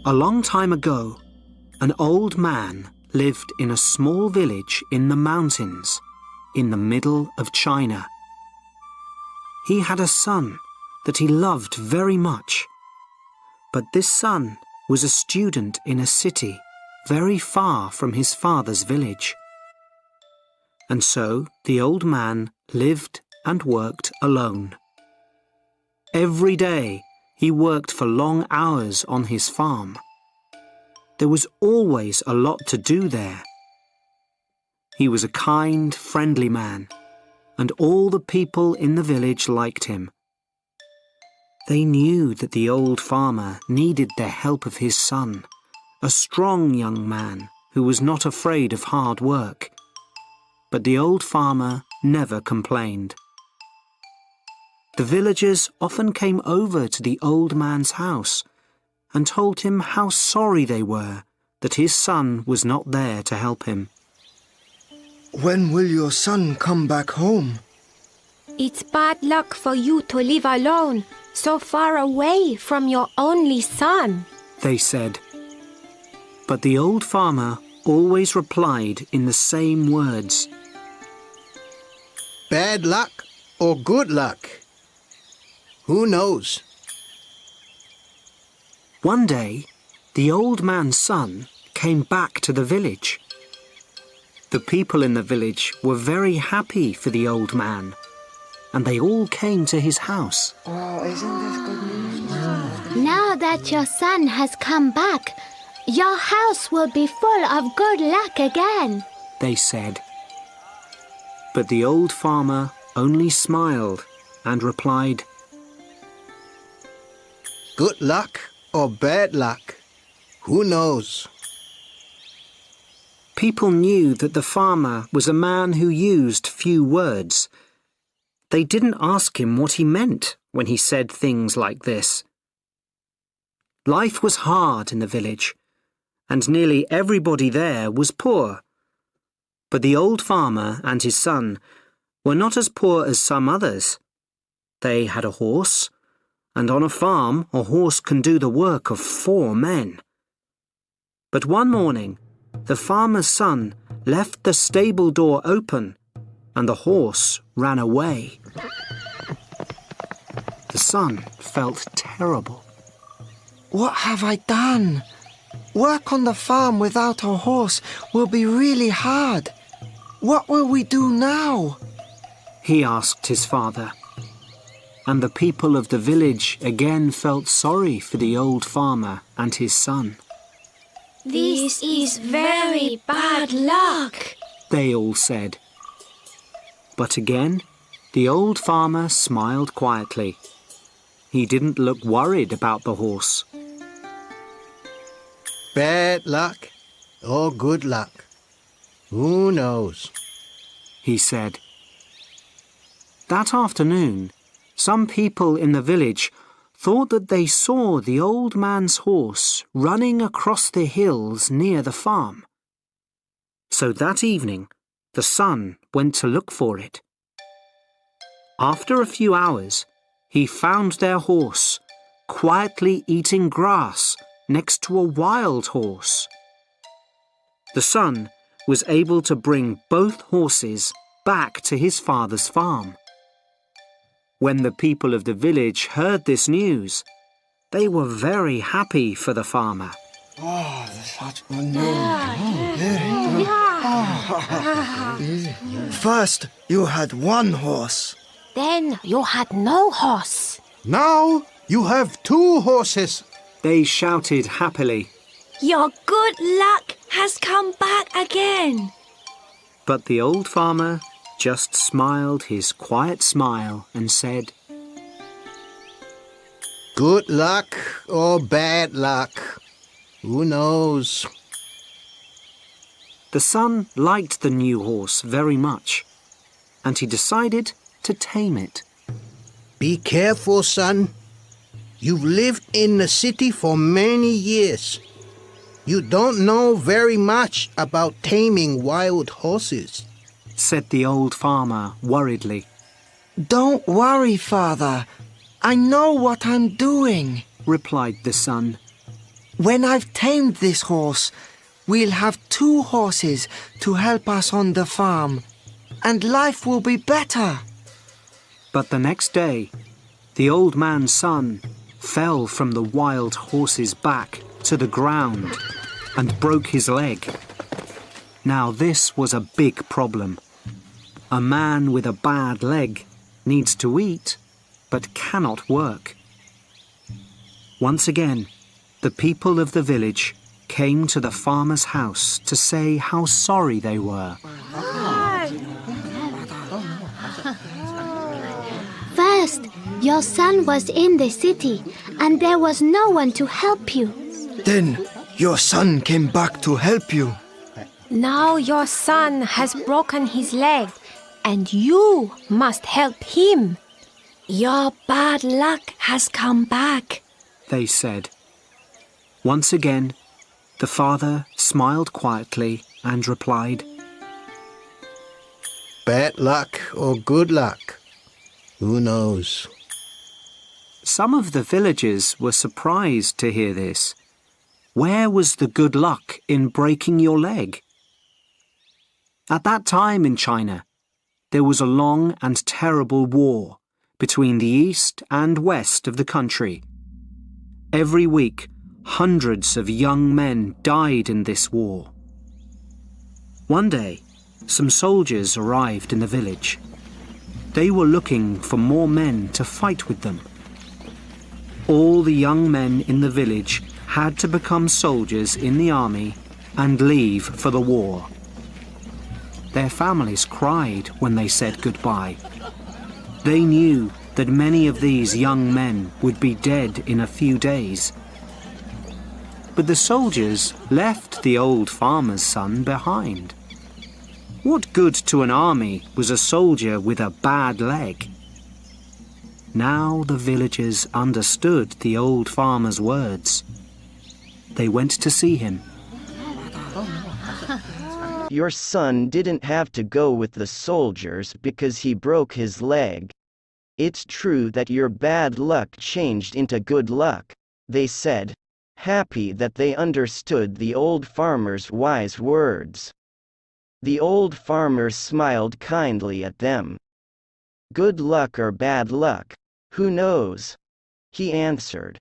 A long time ago, an old man lived in a small village in the mountains, in the middle of China. He had a son that he loved very much, but this son was a student in a city very far from his father's village. And so the old man lived and worked alone. Every day he worked for long hours on his farm. There was always a lot to do there. He was a kind, friendly man, and all the people in the village liked him. They knew that the old farmer needed the help of his son, a strong young man who was not afraid of hard work. But the old farmer never complained. The villagers often came over to the old man's house and told him how sorry they were that his son was not there to help him. When will your son come back home? It's bad luck for you to live alone, so far away from your only son, they said. But the old farmer always replied in the same words. Bad luck or good luck? Who knows? One day, the old man's son came back to the village. The people in the village were very happy for the old man, and they all came to his house. Oh, isn't this good news? Now that your son has come back, your house will be full of good luck again, they said. But the old farmer only smiled and replied, Good luck or bad luck? Who knows? People knew that the farmer was a man who used few words. They didn't ask him what he meant when he said things like this. Life was hard in the village, and nearly everybody there was poor. But the old farmer and his son were not as poor as some others. They had a horse, and on a farm a horse can do the work of 4 men. But one morning, the farmer's son left the stable door open, and the horse ran away. The son felt terrible. What have I done? Work on the farm without a horse will be really hard. What will we do now? He asked his father. And the people of the village again felt sorry for the old farmer and his son. This is very bad luck, they all said. But again, the old farmer smiled quietly. He didn't look worried about the horse. Bad luck or good luck? Who knows? He said. That afternoon, some people in the village thought that they saw the old man's horse running across the hills near the farm. So that evening, the son went to look for it. After a few hours, he found their horse quietly eating grass next to a wild horse. The son was able to bring both horses back to his father's farm. When the people of the village heard this news, they were very happy for the farmer. Oh, such good news. First, you had one horse. Then you had no horse. Now you have 2 horses. They shouted happily. Your good luck has come back again. But the old farmer just smiled his quiet smile and said, Good luck or bad luck? Who knows? The son liked the new horse very much, and he decided to tame it. Be careful, son. You've lived in the city for many years. You don't know very much about taming wild horses, said the old farmer worriedly. Don't worry, Father. I know what I'm doing, replied the son. When I've tamed this horse, we'll have 2 horses to help us on the farm, and life will be better. But the next day, the old man's son fell from the wild horse's back to the ground and broke his leg. Now this was a big problem. A man with a bad leg needs to eat, but cannot work. Once again, the people of the village came to the farmer's house to say how sorry they were. First, your son was in the city, and there was no one to help you. Then your son came back to help you. Now your son has broken his leg, and you must help him. Your bad luck has come back, They said. Once again, the father smiled quietly and replied, Bad luck or good luck? Who knows? Some of the villagers were surprised to hear this. Where was the good luck in breaking your leg? At that time in China, there was a long and terrible war between the east and west of the country. Every week, hundreds of young men died in this war. One day, some soldiers arrived in the village. They were looking for more men to fight with them. All the young men in the village had to become soldiers in the army and leave for the war. Their families cried when they said goodbye. They knew that many of these young men would be dead in a few days. But the soldiers left the old farmer's son behind. What good to an army was a soldier with a bad leg? Now the villagers understood the old farmer's words. They went to see him. Your son didn't have to go with the soldiers because he broke his leg. It's true that your bad luck changed into good luck, they said, happy that they understood the old farmer's wise words. The old farmer smiled kindly at them. Good luck or bad luck, who knows? He answered.